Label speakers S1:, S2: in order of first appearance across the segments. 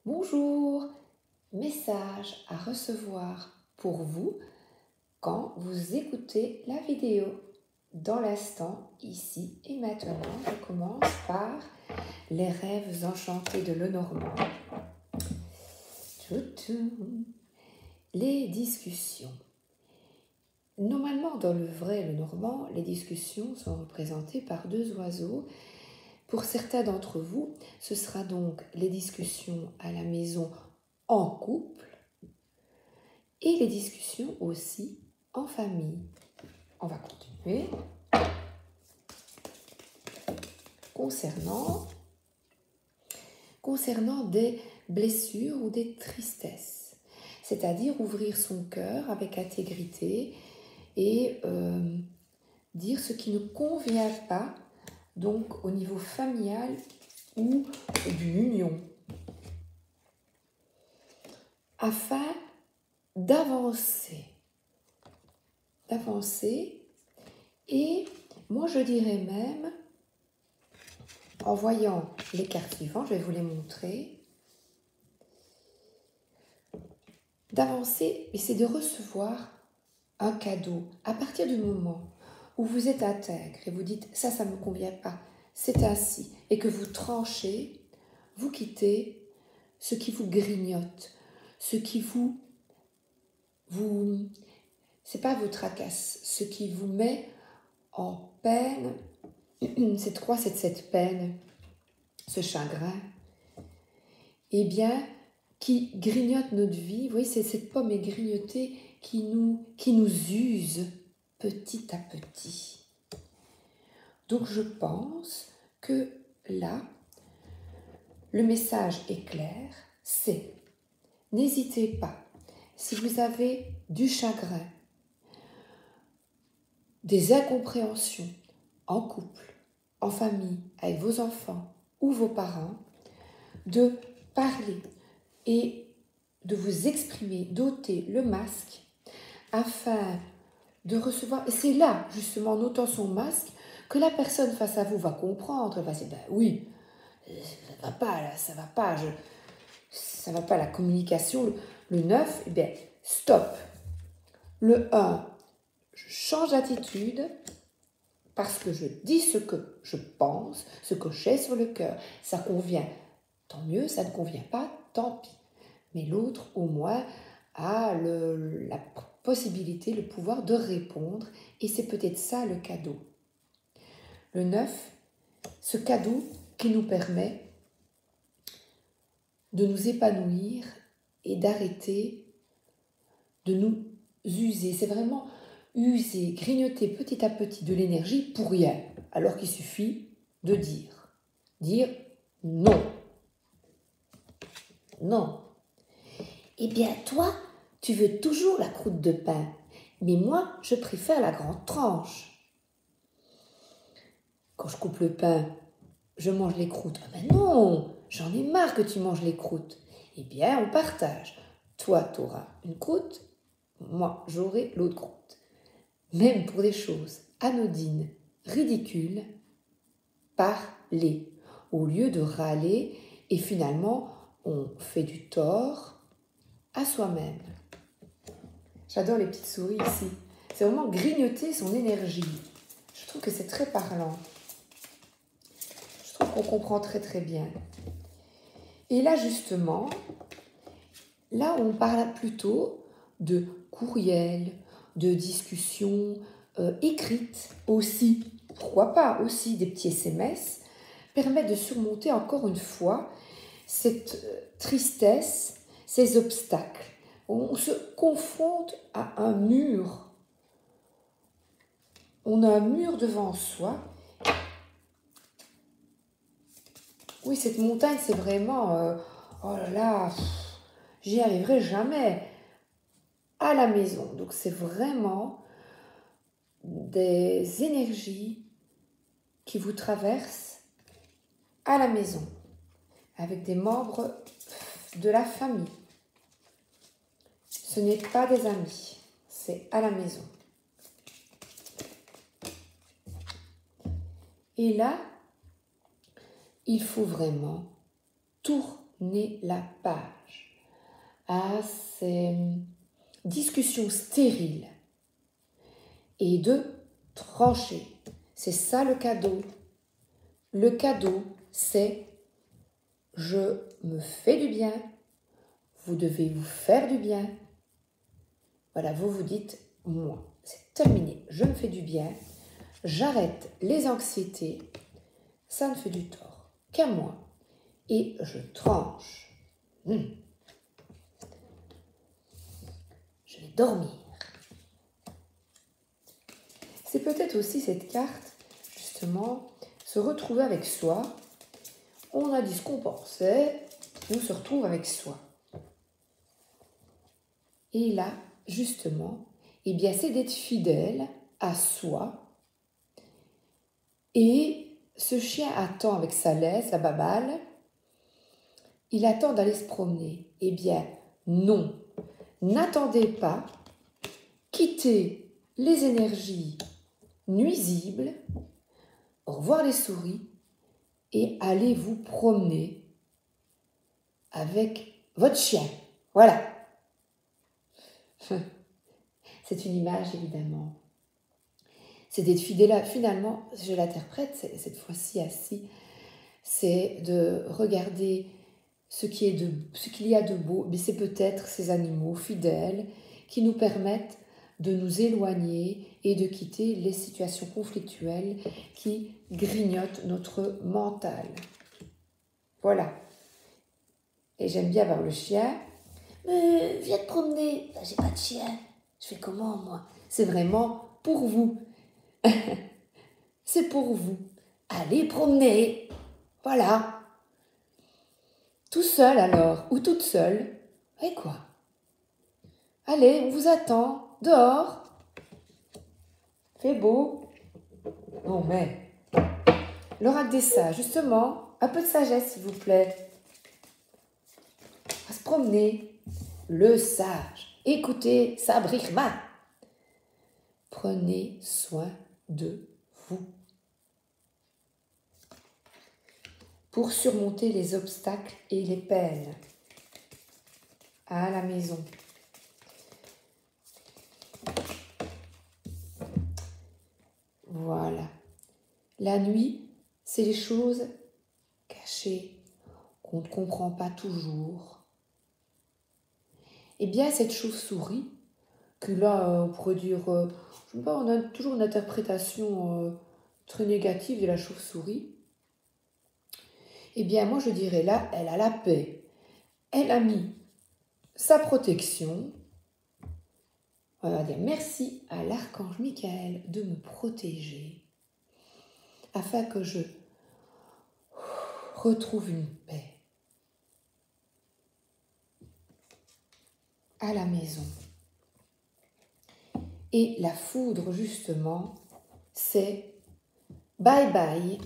S1: Bonjour, message à recevoir pour vous quand vous écoutez la vidéo. Dans l'instant, ici et maintenant, je commence par les rêves enchantés de Lenormand. Les discussions. Normalement, dans le vrai Lenormand, les discussions sont représentées par deux oiseaux. Pour certains d'entre vous, ce sera donc les discussions à la maison en couple et les discussions aussi en famille. On va continuer. Concernant des blessures ou des tristesses, c'est-à-dire ouvrir son cœur avec intégrité et dire ce qui ne convient pas, donc au niveau familial ou d'une union, afin d'avancer. Et moi je dirais même, en voyant les cartes suivantes, je vais vous les montrer, d'avancer, et c'est de recevoir un cadeau à partir du moment où vous êtes intègre et vous dites ça ne me convient pas, c'est ainsi, et que vous tranchez, vous quittez ce qui vous grignote, ce qui vous c'est pas vous tracasse, ce qui vous met en peine, c'est quoi cette peine, ce chagrin, eh bien, qui grignote notre vie. Vous voyez, c'est cette pomme égrignotée qui nous use petit à petit. Donc, je pense que là, le message est clair, c'est n'hésitez pas, si vous avez du chagrin, des incompréhensions en couple, en famille, avec vos enfants ou vos parents, de parler et de vous exprimer, d'ôter le masque afin de recevoir. Et c'est là, justement, en ôtant son masque, que la personne face à vous va comprendre. Elle va se dire, ben oui, ça va pas là, ça va pas la communication. Le 9, eh bien, stop. Le 1, je change d'attitude parce que je dis ce que je pense, ce que j'ai sur le cœur. Ça convient, tant mieux, ça ne convient pas, tant pis. Mais l'autre, au moins, a la possibilité, le pouvoir de répondre. Et c'est peut-être ça le cadeau. Le 9, ce cadeau qui nous permet de nous épanouir et d'arrêter de nous user. C'est vraiment user, grignoter petit à petit de l'énergie pour rien. Alors qu'il suffit de dire non. Non. Eh bien, toi, tu veux toujours la croûte de pain, mais moi, je préfère la grande tranche. Quand je coupe le pain, je mange les croûtes. Ah ben non, j'en ai marre que tu manges les croûtes. Eh bien, on partage. Toi, tu auras une croûte, moi, j'aurai l'autre croûte. Même pour des choses anodines, ridicules, parler. Au lieu de râler, et finalement, on fait du tort à soi-même. J'adore les petites souris ici. C'est vraiment grignoter son énergie. Je trouve que c'est très parlant. Je trouve qu'on comprend très très bien. Et là justement, là on parle plutôt de courriel, de discussions écrites aussi. Pourquoi pas aussi des petits SMS permettent de surmonter encore une fois cette tristesse, ces obstacles. On se confronte à un mur. On a un mur devant soi. Oui, cette montagne, c'est vraiment... oh là là, j'y arriverai jamais. À la maison. Donc, c'est vraiment des énergies qui vous traversent à la maison, avec des membres de la famille. Ce n'est pas des amis, c'est à la maison. Et là, il faut vraiment tout tourner la page à ces discussions stériles et de trancher. C'est ça le cadeau. Le cadeau, c'est je me fais du bien, vous devez vous faire du bien. Voilà, vous vous dites, moi, c'est terminé, je me fais du bien, j'arrête les anxiétés, ça ne fait du tort qu'à moi, et je tranche. Je vais dormir. C'est peut-être aussi cette carte, justement, se retrouver avec soi. On a dit ce qu'on pensait, on se retrouve avec soi. Et là, justement, eh bien, c'est d'être fidèle à soi. Et ce chien attend avec sa laisse, la babale, il attend d'aller se promener. Eh bien, non, n'attendez pas, quittez les énergies nuisibles, au revoir les souris, et allez vous promener avec votre chien. Voilà. C'est une image, évidemment. C'est d'être fidèle. Finalement, je l'interprète cette fois-ci ainsi, c'est de regarder ce qu'il y a de beau. Mais c'est peut-être ces animaux fidèles qui nous permettent de nous éloigner et de quitter les situations conflictuelles qui grignotent notre mental. Voilà. Et j'aime bien voir le chien. Mais viens te promener. J'ai pas de chien. Je fais comment, moi? C'est vraiment pour vous. C'est pour vous. Allez promener. Voilà. Tout seul alors, ou toute seule. Et quoi? Allez, on vous attend. Dehors. Fait beau. Bon, mais l'oracle des sages, justement, un peu de sagesse, s'il vous plaît. On va se promener. Le sage. Écoutez Sabrihma. Prenez soin de vous. Pour surmonter les obstacles et les peines à la maison. Voilà. La nuit, c'est les choses cachées qu'on ne comprend pas toujours. Eh bien, cette chauve-souris, que là, on pourrait dire, je sais pas, on a toujours une interprétation très négative de la chauve-souris. Eh bien, moi, je dirais là, elle a la paix. Elle a mis sa protection. On va dire merci à l'archange Michael de me protéger afin que je retrouve une paix à la maison. Et la foudre, justement, c'est bye bye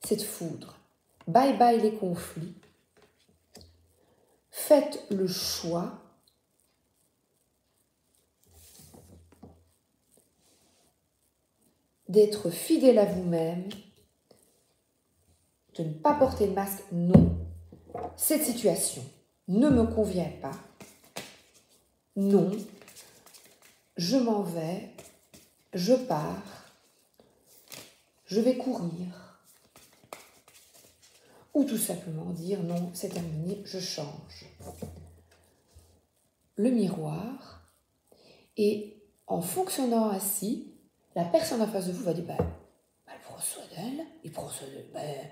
S1: cette foudre. Bye bye les conflits. Faites le choix d'être fidèle à vous-même, de ne pas porter le masque. Non, cette situation ne me convient pas. Non, je m'en vais, je pars, je vais courir. Ou tout simplement dire non, c'est terminé, je change. Le miroir, et en fonctionnant ainsi, la personne en face de vous va dire elle prend soin d'elle, il prend soin d'elle,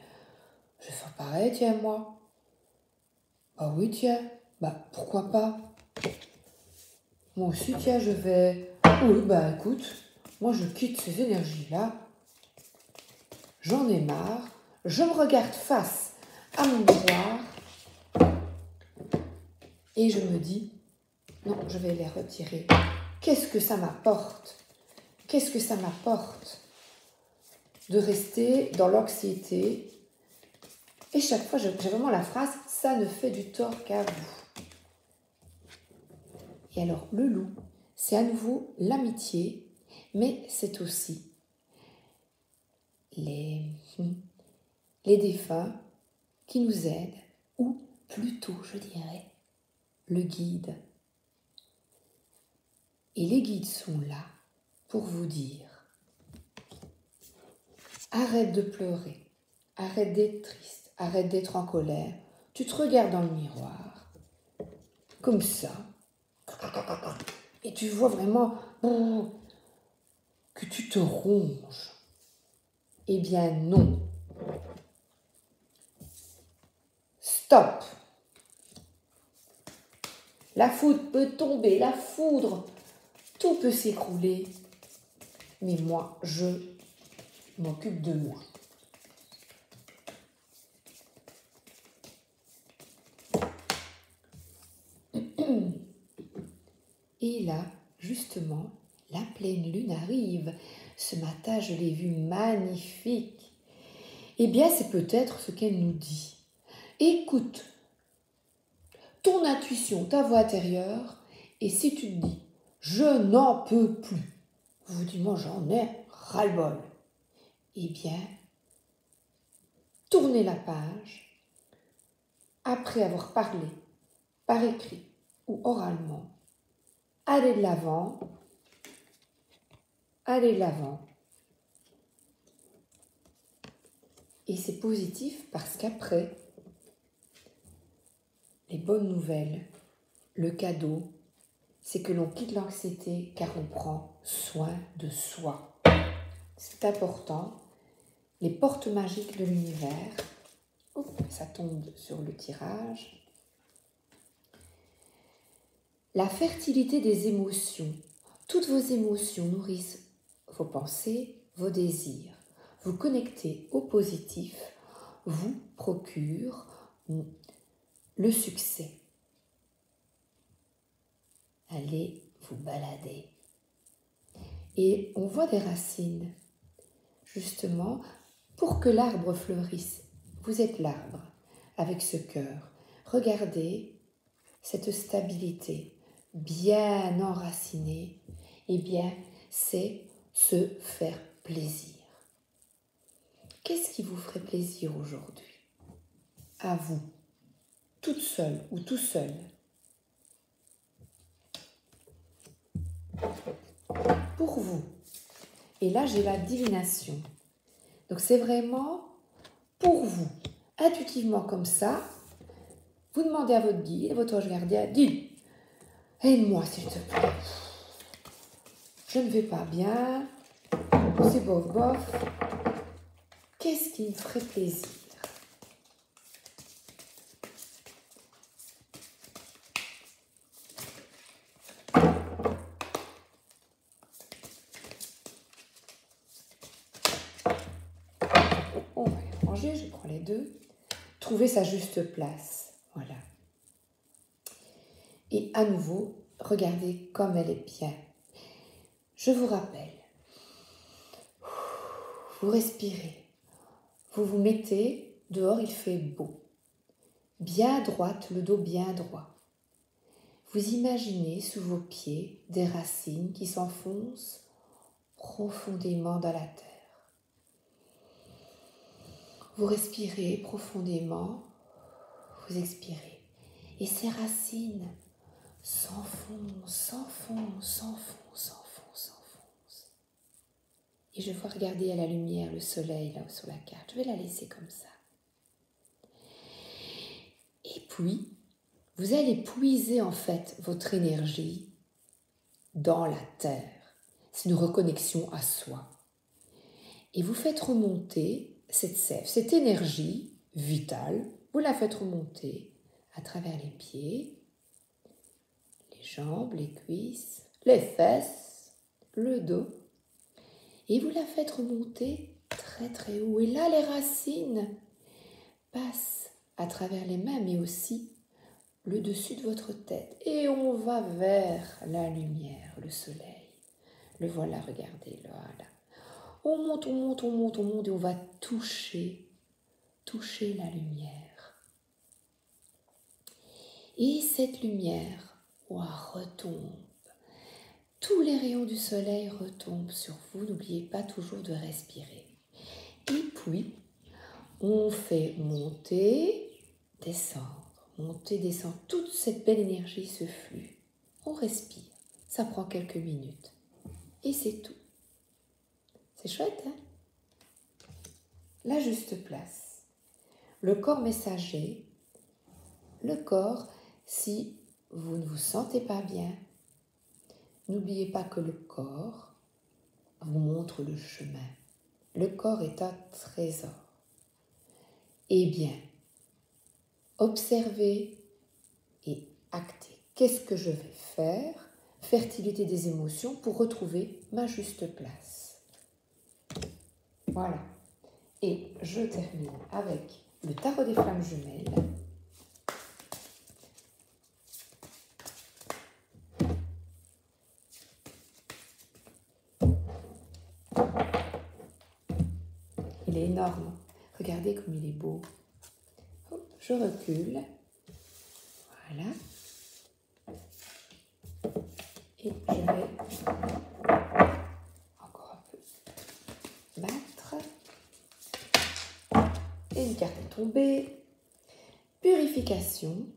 S1: je vais faire pareil, tiens, moi. Ah oui, tiens, pourquoi pas? Moi aussi, tiens, je vais... Oui, écoute, moi je quitte ces énergies-là, j'en ai marre, je me regarde face à mon miroir et je me dis, non, je vais les retirer. Qu'est-ce que ça m'apporte? Qu'est-ce que ça m'apporte de rester dans l'anxiété? Et chaque fois, j'ai vraiment la phrase, ça ne fait du tort qu'à vous. Et alors, le loup, c'est à nouveau l'amitié, mais c'est aussi les défunts qui nous aident, ou plutôt, je dirais, le guide. Et les guides sont là pour vous dire arrête de pleurer, arrête d'être triste, arrête d'être en colère. Tu te regardes dans le miroir, comme ça, et tu vois vraiment que tu te ronges. Eh bien non. Stop. La foudre peut tomber, la foudre, tout peut s'écrouler. Mais moi, je m'occupe de moi. Et là, justement, la pleine lune arrive. Ce matin, je l'ai vue magnifique. Eh bien, c'est peut-être ce qu'elle nous dit. Écoute ton intuition, ta voix intérieure, et si tu te dis « je n'en peux plus », vous dites « moi j'en ai ras-le-bol », eh bien, tournez la page, après avoir parlé, par écrit ou oralement, allez de l'avant, et c'est positif parce qu'après, les bonnes nouvelles, le cadeau, c'est que l'on quitte l'anxiété car on prend soin de soi. C'est important. Les portes magiques de l'univers, ça tombe sur le tirage. La fertilité des émotions. Toutes vos émotions nourrissent vos pensées, vos désirs. Vous connectez au positif, vous procure le succès. Allez vous balader. Et on voit des racines. Justement, pour que l'arbre fleurisse, vous êtes l'arbre avec ce cœur. Regardez cette stabilité bien enracinée. Eh bien, c'est se faire plaisir. Qu'est-ce qui vous ferait plaisir aujourd'hui? À vous, toute seule ou tout seul. Pour vous. Et là, j'ai la divination. Donc, c'est vraiment pour vous. Intuitivement comme ça, vous demandez à votre guide, votre ange gardien, dis, aide-moi s'il te plaît. Je ne vais pas bien, c'est bof bof. Qu'est-ce qui me ferait plaisir? On va les ranger, je prends les deux. Trouver sa juste place. Voilà. Et à nouveau, regardez comme elle est bien. Je vous rappelle, vous respirez, vous vous mettez, dehors il fait beau. Bien droite, le dos bien droit. Vous imaginez sous vos pieds des racines qui s'enfoncent profondément dans la terre. Vous respirez profondément, vous expirez. Et ces racines s'enfoncent. Et je vois regarder à la lumière le soleil là sur la carte. Je vais la laisser comme ça. Et puis, vous allez puiser en fait votre énergie dans la terre. C'est une reconnexion à soi. Et vous faites remonter cette sève, cette énergie vitale, vous la faites remonter à travers les pieds, les jambes, les cuisses, les fesses, le dos. Et vous la faites remonter très très haut. Et là, les racines passent à travers les mains, mais aussi le dessus de votre tête. Et on va vers la lumière, le soleil. Le voilà, regardez, le voilà. On monte et on va toucher la lumière. Et cette lumière retombe. Tous les rayons du soleil retombent sur vous. N'oubliez pas toujours de respirer. Et puis, on fait monter descendre, monter, descendre. Toute cette belle énergie, ce flux. On respire. Ça prend quelques minutes. Et c'est tout. C'est chouette, hein? La juste place. Le corps messager. Le corps, si vous ne vous sentez pas bien, n'oubliez pas que le corps vous montre le chemin. Le corps est un trésor. Eh bien, observez et actez. Qu'est-ce que je vais faire? Fertilité des émotions pour retrouver ma juste place. Voilà. Et je termine avec le tarot des flammes jumelles. Il est énorme. Regardez comme il est beau. Hop, je recule. Voilà. Et je vais encore un peu battre. Et une carte est tombée. Purification.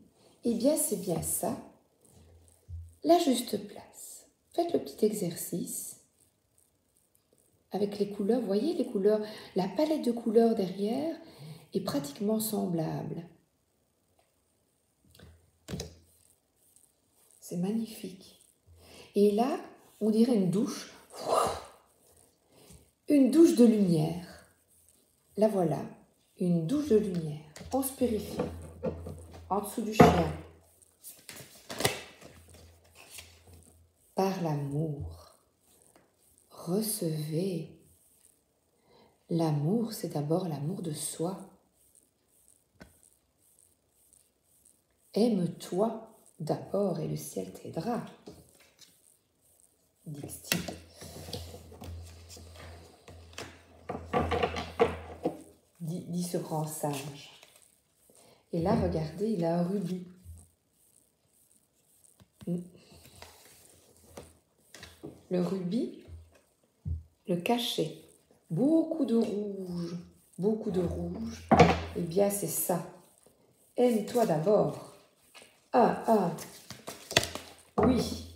S1: Eh bien, c'est bien ça. La juste place. Faites le petit exercice. Avec les couleurs, vous voyez les couleurs, la palette de couleurs derrière est pratiquement semblable. C'est magnifique. Et là, on dirait une douche. Une douche de lumière. La voilà, une douche de lumière. On se purifie. En dessous du chien. Par l'amour. Recevez. L'amour, c'est d'abord l'amour de soi. Aime-toi d'abord et le ciel t'aidera. Dixit. Dit ce grand sage. Et là, regardez, il a un rubis. Le rubis, le cachet. Beaucoup de rouge. Beaucoup de rouge. Eh bien, c'est ça. Aime-toi d'abord. Oui.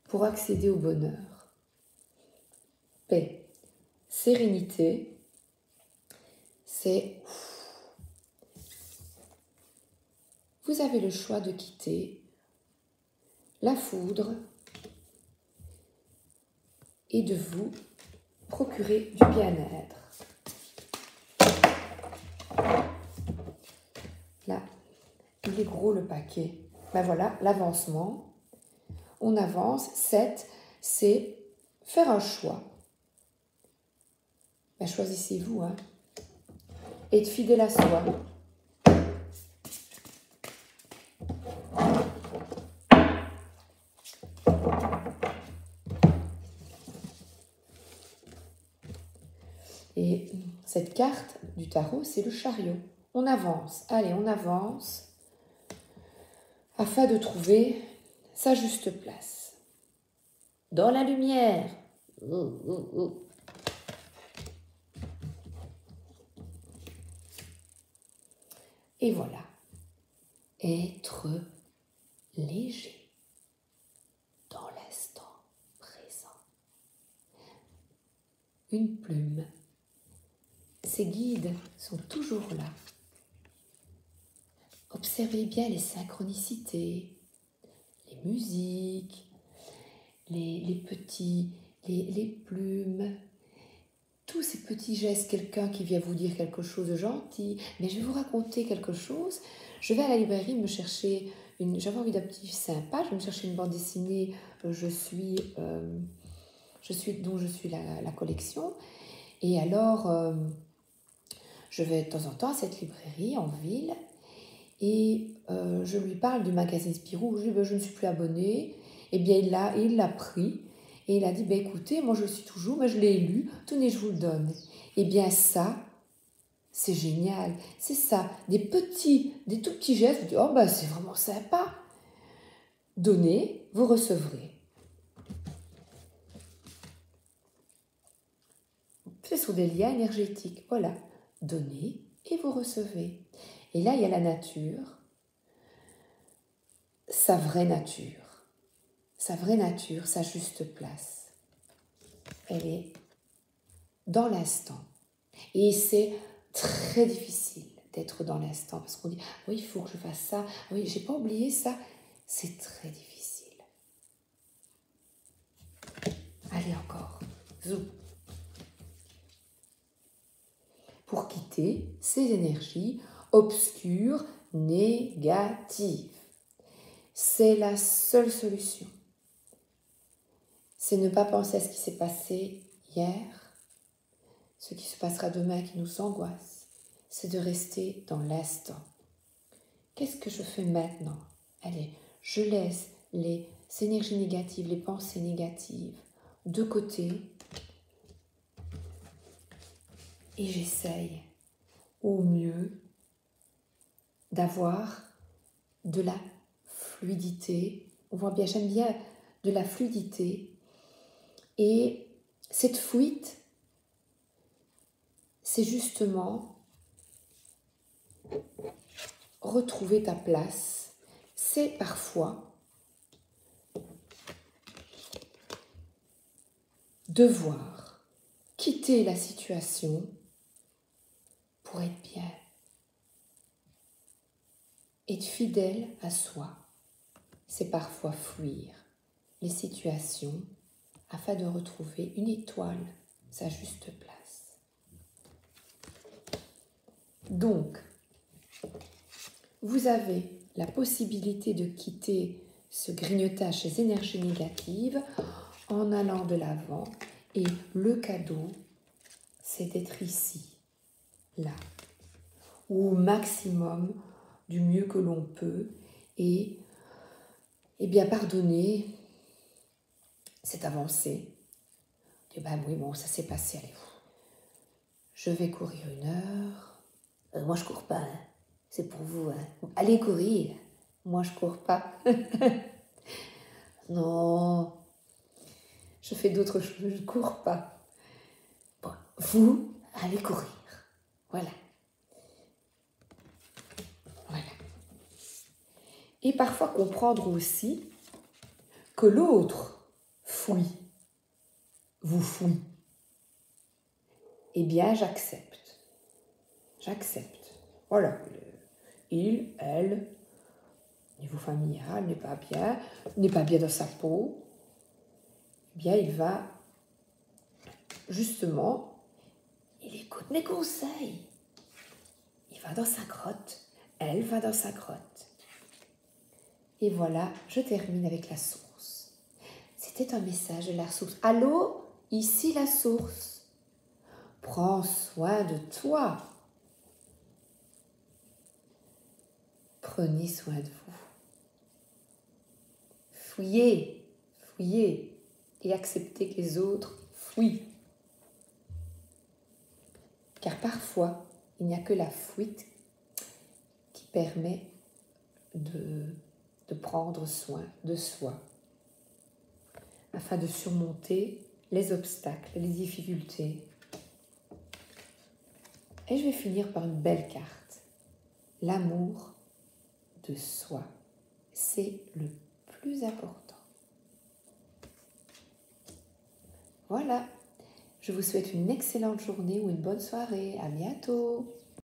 S1: Pour accéder au bonheur. Paix. Sérénité. C'est... Vous avez le choix de quitter la foudre et de vous procurer du bien-être. Là, il est gros le paquet. Ben voilà, l'avancement. On avance. 7, c'est faire un choix. Ben, choisissez-vous, hein. Être fidèle à soi. Et cette carte du tarot, c'est le chariot. On avance. Allez, on avance afin de trouver sa juste place. Dans la lumière. Et voilà. Être léger dans l'instant présent. Une plume. Ces guides sont toujours là. Observez bien les synchronicités, les musiques, les plumes, tous ces petits gestes, quelqu'un qui vient vous dire quelque chose de gentil. Mais je vais vous raconter quelque chose. Je vais à la librairie me chercher, j'avais envie d'un petit sympa, je vais me chercher une bande dessinée, dont je suis la collection. Et alors, je vais de temps en temps à cette librairie en ville et je lui parle du magazine Spirou. Je lui dis, je ne suis plus abonnée. Eh bien, il l'a pris et il a dit, écoutez, moi je le suis toujours, mais je l'ai lu, tenez, je vous le donne. Eh bien, ça, c'est génial. C'est ça, des tout petits gestes. Vous dites, c'est vraiment sympa. Donnez, vous recevrez. Ce sont des liens énergétiques. Voilà, donnez et vous recevez. Et là, il y a la nature, sa vraie nature, sa juste place. Elle est dans l'instant. Et c'est très difficile d'être dans l'instant parce qu'on dit « oui, il faut que je fasse ça, oui, j'ai pas oublié ça ». C'est très difficile. Allez encore, zoom. Pour quitter ces énergies obscures, négatives. C'est la seule solution. C'est ne pas penser à ce qui s'est passé hier, ce qui se passera demain qui nous angoisse. C'est de rester dans l'instant. Qu'est-ce que je fais maintenant? Allez, je laisse les énergies négatives, les pensées négatives de côté et j'essaye au mieux d'avoir de la fluidité. On voit bien, j'aime bien de la fluidité. Et cette fuite, c'est justement retrouver ta place. C'est parfois devoir quitter la situation pour être bien. Être fidèle à soi, c'est parfois fuir les situations afin de retrouver une étoile, sa juste place. Donc, vous avez la possibilité de quitter ce grignotage, ces énergies négatives, en allant de l'avant. Et le cadeau, c'est d'être ici, là, ou au maximum du mieux que l'on peut, et bien pardonner cette avancée. Et ben oui, bon, ça s'est passé, allez, je vais courir 1 heure. Moi, je cours pas, hein. C'est pour vous. Hein. Allez courir. Moi, je cours pas. Non, je fais d'autres choses, je ne cours pas. Bon, vous, allez courir. Voilà. Voilà. Et parfois comprendre aussi que l'autre fuit, vous fuit. Eh bien, j'accepte. J'accepte. Voilà. Il, elle, niveau familial, n'est pas bien dans sa peau. Eh bien, il va, justement, il écoute mes conseils. Il va dans sa grotte. Elle va dans sa grotte. Et voilà, je termine avec la source. C'était un message de la source. Allô, ici la source. Prends soin de toi. Prenez soin de vous. Fouillez, fouillez et acceptez que les autres fuient. Car parfois, il n'y a que la fuite qui permet de prendre soin de soi afin de surmonter les obstacles, les difficultés. Et je vais finir par une belle carte. L'amour de soi, c'est le plus important. Voilà, je vous souhaite une excellente journée ou une bonne soirée. À bientôt.